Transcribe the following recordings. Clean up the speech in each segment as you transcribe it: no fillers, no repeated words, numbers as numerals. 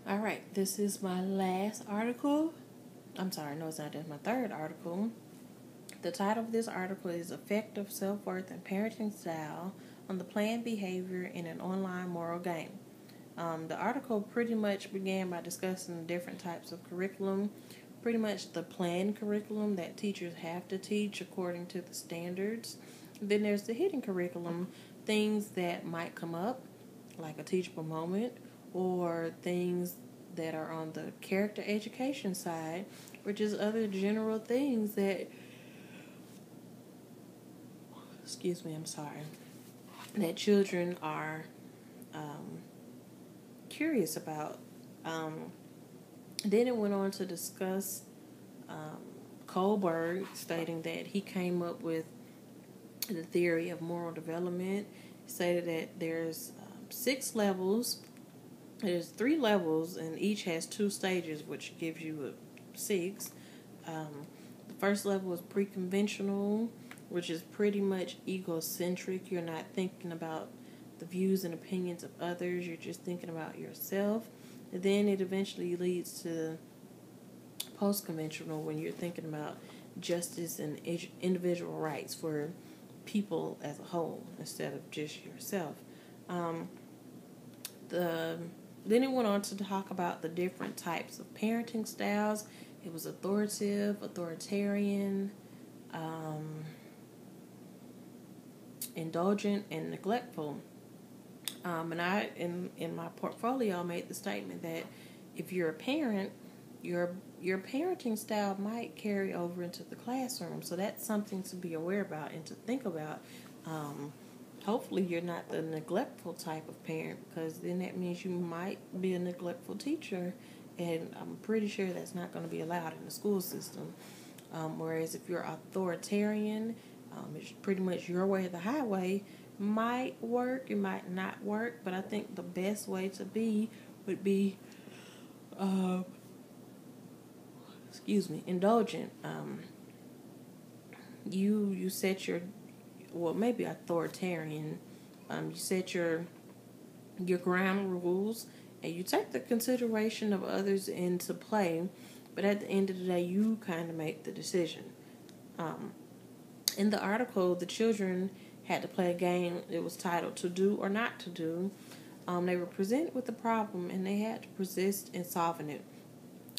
All right, this is my last article. I'm sorry, no, it's not. It's my third article. The title of this article is Effective Self-Worth and Parenting Style on the Planned Behavior in an Online Moral Game. The article pretty much began by discussing different types of curriculum, pretty much the planned curriculum that teachers have to teach according to the standards. Then there's the hidden curriculum, things that might come up, like a teachable moment, or things that are on the character education side, which is other general things that, excuse me, I'm sorry, that children are curious about. Um, then it went on to discuss Kohlberg, stating that he came up with the theory of moral development. He stated that there's 6 levels. There's 3 levels, and each has 2 stages, which gives you a 6. The first level is pre-conventional, which is pretty much egocentric. You're not thinking about the views and opinions of others. You're just thinking about yourself. And then it eventually leads to post-conventional, when you're thinking about justice and individual rights for people as a whole instead of just yourself. Um, the Then it went on to talk about the different types of parenting styles. It was authoritative, authoritarian, indulgent, and neglectful. And I, in my portfolio, made the statement that if you're a parent, your parenting style might carry over into the classroom. So that's something to be aware about and to think about. Hopefully you're not the neglectful type of parent, because then that means you might be a neglectful teacher, and I'm pretty sure that's not going to be allowed in the school system. Whereas if you're authoritarian, it's pretty much your way or the highway. Might work, it might not work, but I think the best way to be would be, indulgent. You set your, well, maybe authoritarian. You set your ground rules, and you take the consideration of others into play, but at the end of the day, you kind of make the decision. In the article, the children had to play a game. It was titled "To Do or Not to Do." They were presented with a problem, and they had to persist in solving it.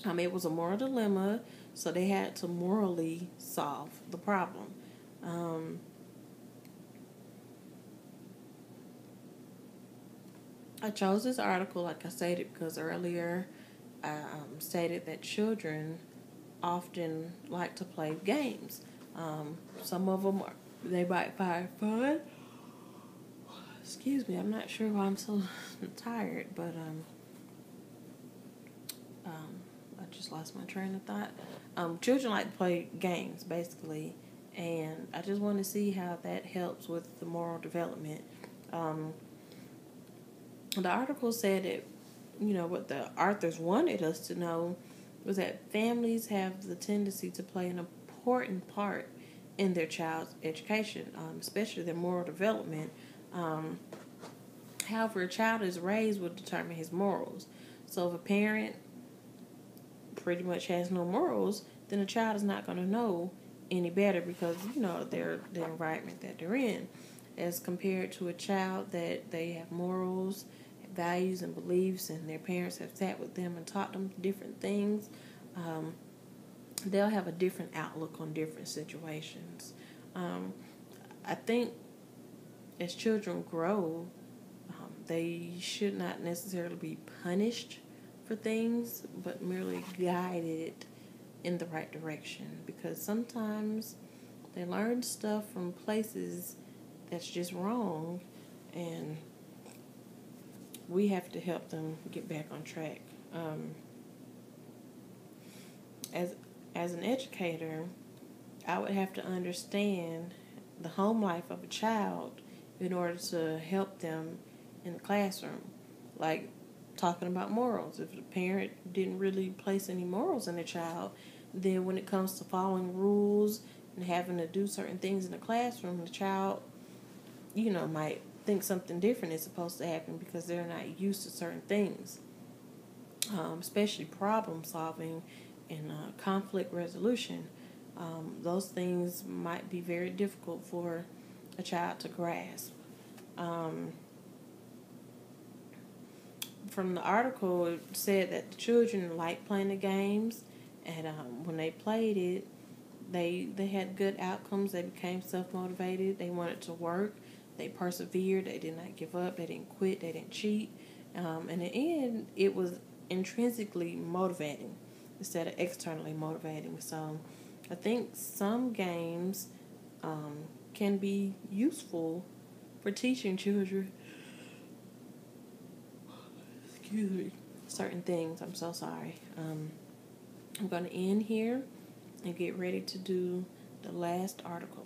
It was a moral dilemma, so they had to morally solve the problem. I chose this article, like I stated, because earlier I stated that children often like to play games. Some of them they might find fun. Excuse me, I'm not sure why I'm so tired, but I just lost my train of thought. Children like to play games, basically, and I just want to see how that helps with the moral development. Um, the article said that, what the authors wanted us to know was that families have the tendency to play an important part in their child's education, especially their moral development. However, a child is raised will determine his morals. So if a parent pretty much has no morals, then a child is not going to know any better, because they're the environment that they're in, as compared to a child that they have morals, values, and beliefs, and their parents have sat with them and taught them different things. They'll have a different outlook on different situations. I think as children grow, they should not necessarily be punished for things, but merely guided in the right direction, because sometimes they learn stuff from places that's just wrong, and we have to help them get back on track. As an educator, I would have to understand the home life of a child in order to help them in the classroom. Like talking about morals. If the parent didn't really place any morals in the child, then when it comes to following rules and having to do certain things in the classroom, the child, might think something different is supposed to happen because they're not used to certain things. especially problem solving and conflict resolution. Those things might be very difficult for a child to grasp. Um, from the article, it said that the children liked playing the games, and when they played it, they had good outcomes. They became self motivated. They wanted to work. They persevered. They did not give up. They didn't quit. They didn't cheat. In the end, it was intrinsically motivating instead of externally motivating. So, I think some games can be useful for teaching children. Excuse me. Certain things. I'm so sorry. I'm going to end here and get ready to do the last article.